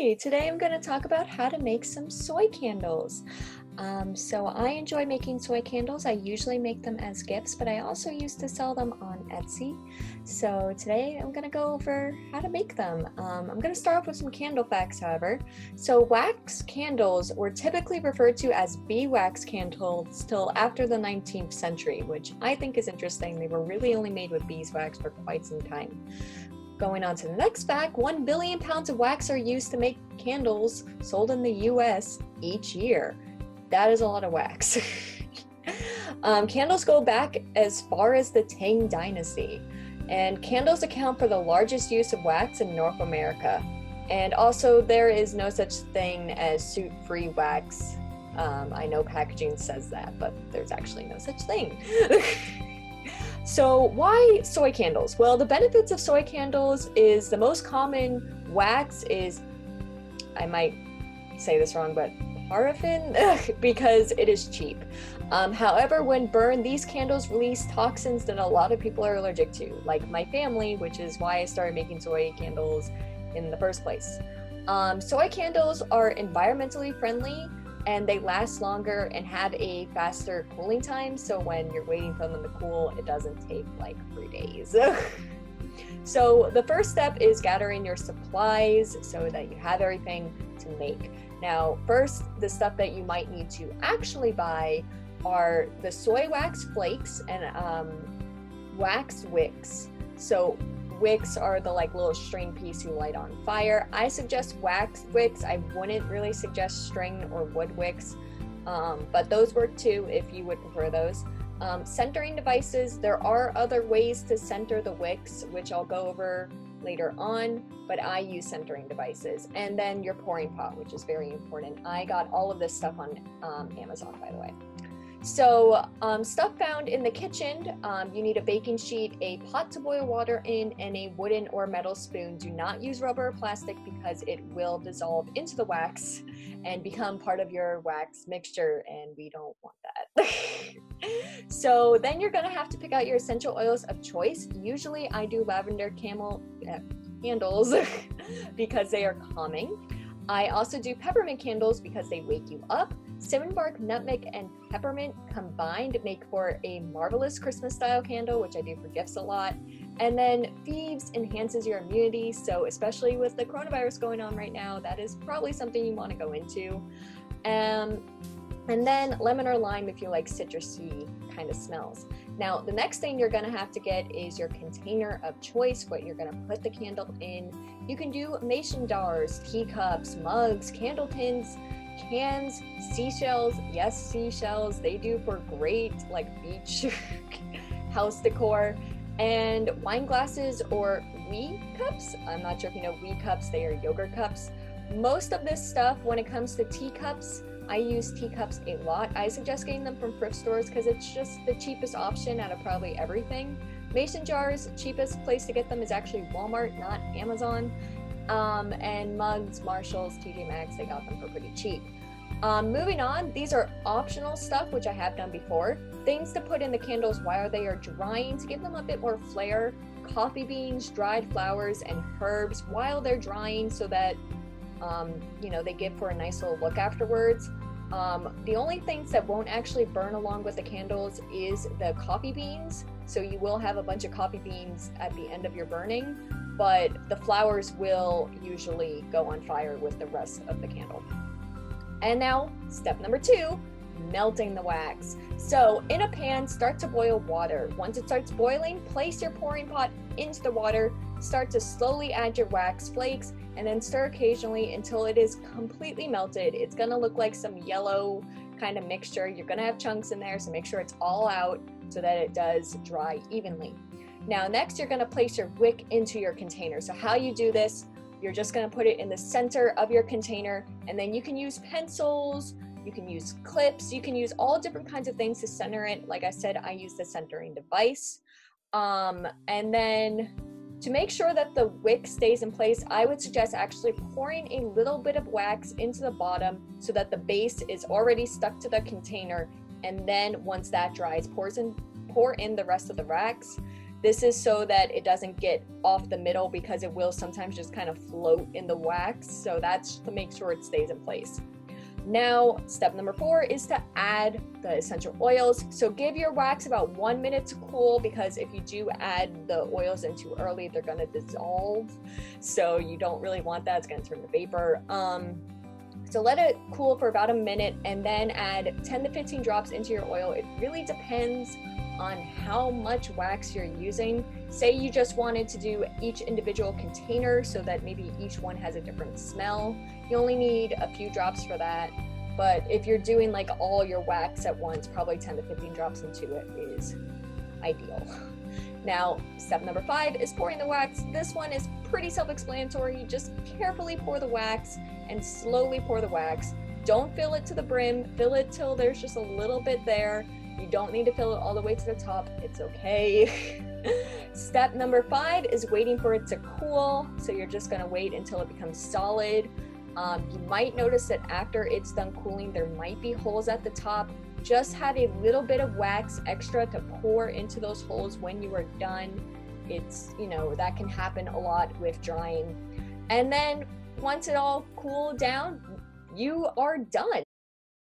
Hi, today I'm going to talk about how to make some soy candles. So I enjoy making soy candles. I usually make them as gifts, but I also used to sell them on Etsy. So today I'm going to go over how to make them. I'm going to start off with some candle facts, however. So wax candles were typically referred to as beeswax candles till after the 19th century, which I think is interesting. They were really only made with beeswax for quite some time. Going on to the next fact, 1 billion pounds of wax are used to make candles sold in the US each year. That is a lot of wax. Candles go back as far as the Tang Dynasty, and candles account for the largest use of wax in North America. And also, there is no such thing as soot-free wax. I know packaging says that, but there's actually no such thing. So why soy candles? Well, the benefits of soy candles is the most common wax is, I might say this wrong, but paraffin, because it is cheap. However, when burned, these candles release toxins that a lot of people are allergic to, like my family, which is why I started making soy candles in the first place. Soy candles are environmentally friendly, and they last longer and have a faster cooling time. So when you're waiting for them to cool, it doesn't take like 3 days. So the first step is gathering your supplies so that you have everything to make. Now, first, the stuff that you might need to actually buy are the soy wax flakes and wax wicks. So wicks are the like little string piece you light on fire. I suggest wax wicks. I wouldn't really suggest string or wood wicks, but those work too if you would prefer those. Centering devices, there are other ways to center the wicks, which I'll go over later on, but I use centering devices. And then your pouring pot, which is very important. I got all of this stuff on Amazon, by the way. So stuff found in the kitchen, you need a baking sheet, a pot to boil water in, and a wooden or metal spoon. Do not use rubber or plastic because it will dissolve into the wax and become part of your wax mixture, and we don't want that. So then you're gonna have to pick out your essential oils of choice. Usually I do lavender candles because they are calming. I also do peppermint candles because they wake you up. Cinnamon bark, nutmeg, and peppermint combined make for a marvelous Christmas style candle, which I do for gifts a lot. And then thieves enhances your immunity, so especially with the coronavirus going on right now, that is probably something you want to go into. And then lemon or lime if you like citrusy kind of smells. Now, the next thing you're gonna have to get is your container of choice, what you're gonna put the candle in. You can do mason jars, teacups, mugs, candle tins, cans, seashells. Yes, seashells, they do for great like beach house decor. And wine glasses or wee cups. I'm not sure if you know wee cups, they are yogurt cups. Most of this stuff, when it comes to teacups, I use teacups a lot. I suggest getting them from thrift stores because it's just the cheapest option out of probably everything. Mason jars, cheapest place to get them is actually Walmart, not Amazon. And mugs, Marshalls, TJ Maxx, they got them for pretty cheap. Moving on, these are optional stuff, which I have done before. Things to put in the candles while they are drying to give them a bit more flair. Coffee beans, dried flowers, and herbs while they're drying so that they give for a nice little look afterwards. The only things that won't actually burn along with the candles is the coffee beans. So you will have a bunch of coffee beans at the end of your burning, but the flowers will usually go on fire with the rest of the candle. And now, step number 2, melting the wax. So in a pan, start to boil water. Once it starts boiling, place your pouring pot into the water, start to slowly add your wax flakes, and then stir occasionally until it is completely melted. It's gonna look like some yellow kind of mixture. You're gonna have chunks in there, so make sure it's all out so that it does dry evenly. Now next, you're gonna place your wick into your container. So how you do this, you're just gonna put it in the center of your container, and then you can use pencils, you can use clips, you can use all different kinds of things to center it. Like I said, I use the centering device. And then to make sure that the wick stays in place, I would suggest actually pouring a little bit of wax into the bottom so that the base is already stuck to the container. And then once that dries, pour in the rest of the wax. This is so that it doesn't get off the middle, because it will sometimes just kind of float in the wax. So that's to make sure it stays in place. Now, step number 4 is to add the essential oils. So give your wax about 1 minute to cool, because if you do add the oils in too early, they're going to dissolve. So you don't really want that. It's going to turn to vapor. So let it cool for about a minute, and then add 10 to 15 drops into your oil. It really depends on how much wax you're using. Say you just wanted to do each individual container so that maybe each one has a different smell. You only need a few drops for that. But if you're doing like all your wax at once, probably 10 to 15 drops into it is ideal. Now, step number 5 is pouring the wax. This one is pretty self-explanatory. Just carefully pour the wax and slowly pour the wax. Don't fill it to the brim. Fill it till there's just a little bit there. You don't need to fill it all the way to the top. It's okay. Step number 5 is waiting for it to cool. So you're just gonna wait until it becomes solid. You might notice that after it's done cooling, there might be holes at the top. Just have a little bit of wax extra to pour into those holes when you are done. It's, you know, that can happen a lot with drying. And then once it all cooled down, you are done.